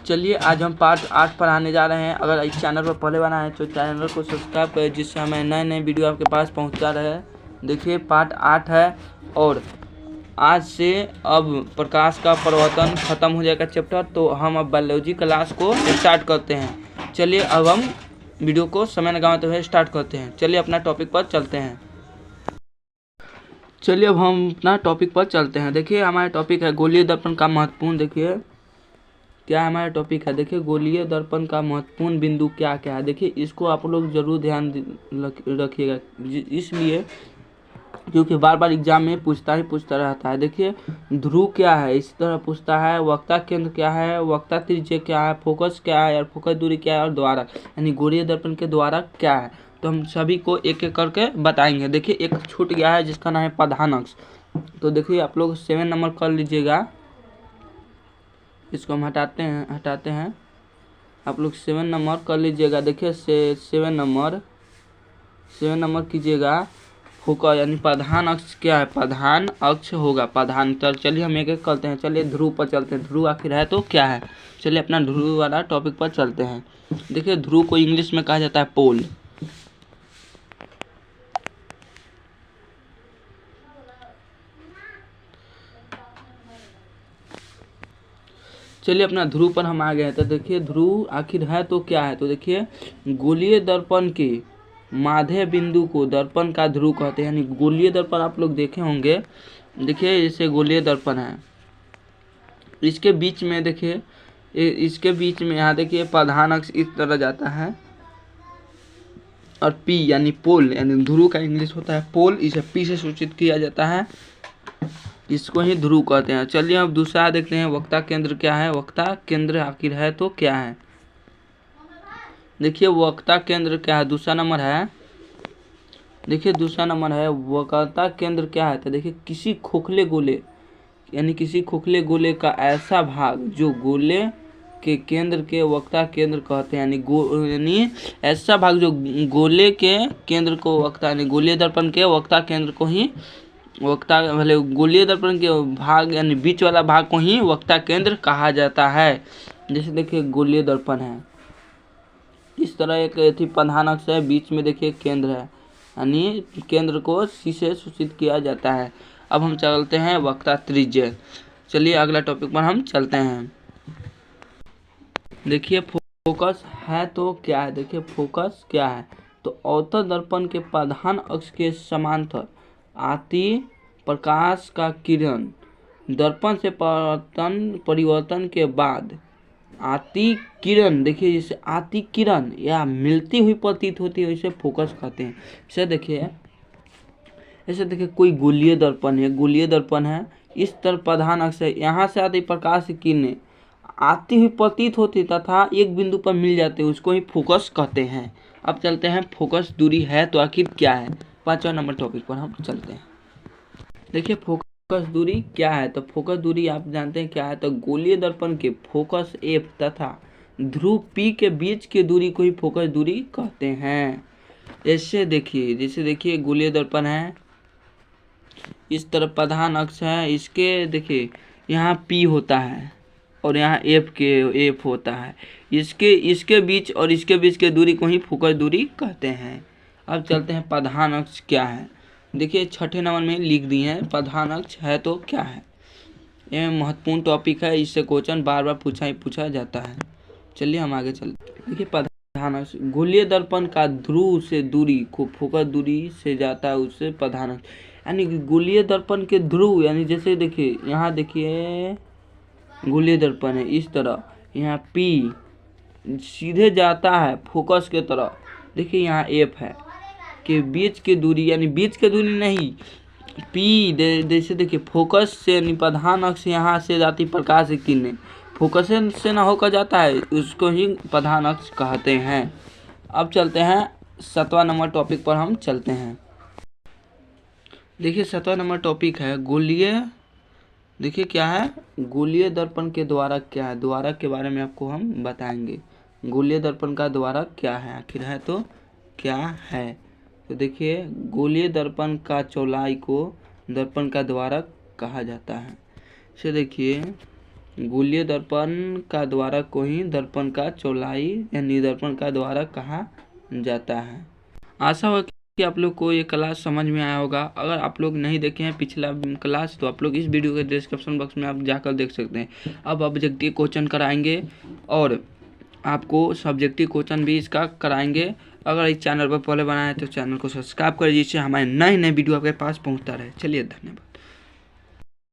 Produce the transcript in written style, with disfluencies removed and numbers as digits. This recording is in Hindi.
चलिए आज हम पार्ट 8 पर आने जा रहे हैं। अगर इस चैनल पर पहले बार आए तो चैनल को सब्सक्राइब करें, जिससे हमें नए नए वीडियो आपके पास पहुंचा रहे हैं। देखिए पार्ट 8 है और आज से अब प्रकाश का प्रवर्तन ख़त्म हो जाएगा चैप्टर, तो हम अब बायोलॉजी क्लास को स्टार्ट करते हैं। चलिए अब हम वीडियो को समय लगाते हुए स्टार्ट करते हैं। चलिए अपना टॉपिक पर चलते हैं। चलिए अब हम अपना टॉपिक पर चलते हैं। देखिए हमारा टॉपिक है गोलीय दर्पण का महत्वपूर्ण। देखिए क्या हमारा टॉपिक है, देखिए गोलीय दर्पण का महत्वपूर्ण बिंदु क्या क्या है। देखिए इसको आप लोग जरूर ध्यान रखिएगा, इसलिए क्योंकि बार बार एग्जाम में पूछता रहता है। देखिए ध्रुव क्या है, इसी तरह पूछता है। वक्ता केंद्र क्या है, वक्ता त्रिज्या क्या है, फोकस क्या है और फोकस दूरी क्या है, और द्वारक यानी गोलीय दर्पण के द्वारक क्या है। तो हम सभी को एक एक करके बताएंगे। देखिए एक छूट गया है जिसका नाम है प्रधान अक्ष। तो देखिए आप लोग 7 नंबर कर लीजिएगा, इसको हम हटाते हैं। आप लोग 7 नंबर कर लीजिएगा। देखिए 7 नंबर कीजिएगा। फोकस यानी प्रधान अक्ष क्या है, प्रधान अक्ष होगा प्रधान। चलिए हम एक एक करते हैं। चलिए ध्रुव पर चलते हैं। ध्रुव आखिर है तो क्या है। चलिए अपना ध्रुव वाला टॉपिक पर चलते हैं। देखिए ध्रुव को इंग्लिश में कहा जाता है पोल। चलिए अपना ध्रुव पर हम आ गए हैं। तो देखिए ध्रुव आखिर है तो क्या है। तो देखिए गोलीय दर्पण के माध्य बिंदु को दर्पण का ध्रुव कहते हैं। यानी गोलीय दर्पण आप लोग देखे होंगे। देखिए जैसे गोलीय दर्पण है, इसके बीच में देखिए यहाँ देखिए प्रधान अक्ष इस तरह जाता है, और पी यानी पोल यानी ध्रुव का इंग्लिश होता है पोल। इसे पी से सूचित किया जाता है, इसको ही ध्रुव कहते हैं। चलिए अब दूसरा देखते हैं, वक्ता केंद्र क्या है। वक्ता केंद्र आखिर है तो क्या है। देखिए वक्ता केंद्र क्या है, दूसरा नंबर है। देखिए दूसरा नंबर है वक्ता केंद्र क्या है। तो देखिए किसी खोखले गोले यानी किसी खोखले गोले का ऐसा भाग जो गोले के केंद्र के वक्ता केंद्र कहते हैं। यानी ऐसा भाग जो गोले के केंद्र को वक्ता यानी गोलीय दर्पण के वक्ता केंद्र को ही वक्ता भले गोलीय दर्पण के भाग यानी बीच वाला भाग को ही वक्ता केंद्र कहा जाता है। जैसे देखिए गोलीय दर्पण है, इस तरह एक प्रधान अक्ष है, बीच में देखिए केंद्र है, यानी केंद्र को सी से सूचित किया जाता है। अब हम चलते हैं वक्ता त्रिज्या। चलिए अगला टॉपिक पर हम चलते हैं। देखिए फोकस है तो क्या है। देखिए फोकस क्या है, तो अवतल दर्पण के प्रधान अक्ष के समांतर आती प्रकाश का किरण दर्पण से परिवर्तन के बाद आती किरण, देखिए जिसे आती किरण या मिलती हुई प्रतीत होती है, इसे फोकस कहते हैं। ऐसे देखिए कोई गोलीय दर्पण है, इस तरह प्रधान अक्ष है, यहाँ से आती प्रकाश की किरणें आती हुई प्रतीत होती तथा एक बिंदु पर मिल जाते हैं, उसको ही फोकस कहते हैं। अब चलते हैं फोकस दूरी है तो आखिर क्या है। 5वां नंबर टॉपिक पर हम चलते हैं। देखिए फोकस दूरी क्या है। तो फोकस दूरी आप जानते हैं क्या है। तो गोलीय दर्पण के फोकस एफ तथा ध्रुव पी के बीच की दूरी को ही फोकस दूरी कहते हैं। जैसे देखिए गोलीय दर्पण है, इस तरफ प्रधान अक्ष है, इसके देखिए यहाँ पी होता है और यहाँ एफ होता है। इसके बीच और इसके बीच के दूरी को ही फोकस दूरी कहते हैं। अब चलते हैं प्रधान अक्ष क्या है। देखिए 6ठे नंबर में लिख दिए हैं प्रधान अक्ष है तो क्या है। यह महत्वपूर्ण टॉपिक है, इससे क्वेश्चन बार बार पूछा जाता है। चलिए हम आगे चलते हैं। देखिए प्रधान अक्ष गोलीय दर्पण का ध्रुव से दूरी को फोकस दूरी से जाता है, उससे प्रधान अक्ष यानी गोलीय दर्पण के ध्रुव यानी जैसे देखिए यहाँ देखिए गोलीय दर्पण है, इस तरह यहाँ पी सीधे जाता है फोकस के तरफ। देखिए यहाँ एफ है के बीच की दूरी यानी बीच की दूरी नहीं, पी जैसे देखिए फोकस से यानी प्रधान अक्ष यहाँ से जाती प्रकाश की किरणें फोकस से ना होकर जाता है, उसको ही प्रधान अक्ष कहते हैं। अब चलते हैं 7वां नंबर टॉपिक पर हम चलते हैं। देखिए 7वां नंबर टॉपिक है गोलीय। देखिए क्या है, गोलीय दर्पण के द्वारक क्या है। द्वारक के बारे में आपको हम बताएंगे। गोलीय दर्पण का द्वारक क्या है आखिर है तो क्या है। तो देखिए गोलीय दर्पण का चौड़ाई को दर्पण का द्वारक कहा जाता है। इसे देखिए गोलीय दर्पण का द्वारा को ही दर्पण का चौलाई या निदर्पण का द्वारा कहा जाता है। आशा हो कि आप लोग को ये क्लास समझ में आया होगा। अगर आप लोग नहीं देखे हैं पिछला क्लास तो आप लोग इस वीडियो के डिस्क्रिप्शन बॉक्स में आप जाकर देख सकते हैं। अब ऑब्जेक्टिव क्वेश्चन कराएंगे और आपको सब्जेक्टिव क्वेश्चन भी इसका कराएंगे। अगर इस चैनल पर पहले बनाए तो चैनल को सब्सक्राइब कर दीजिए, हमारे नए वीडियो आपके पास पहुंचता रहे। चलिए धन्यवाद।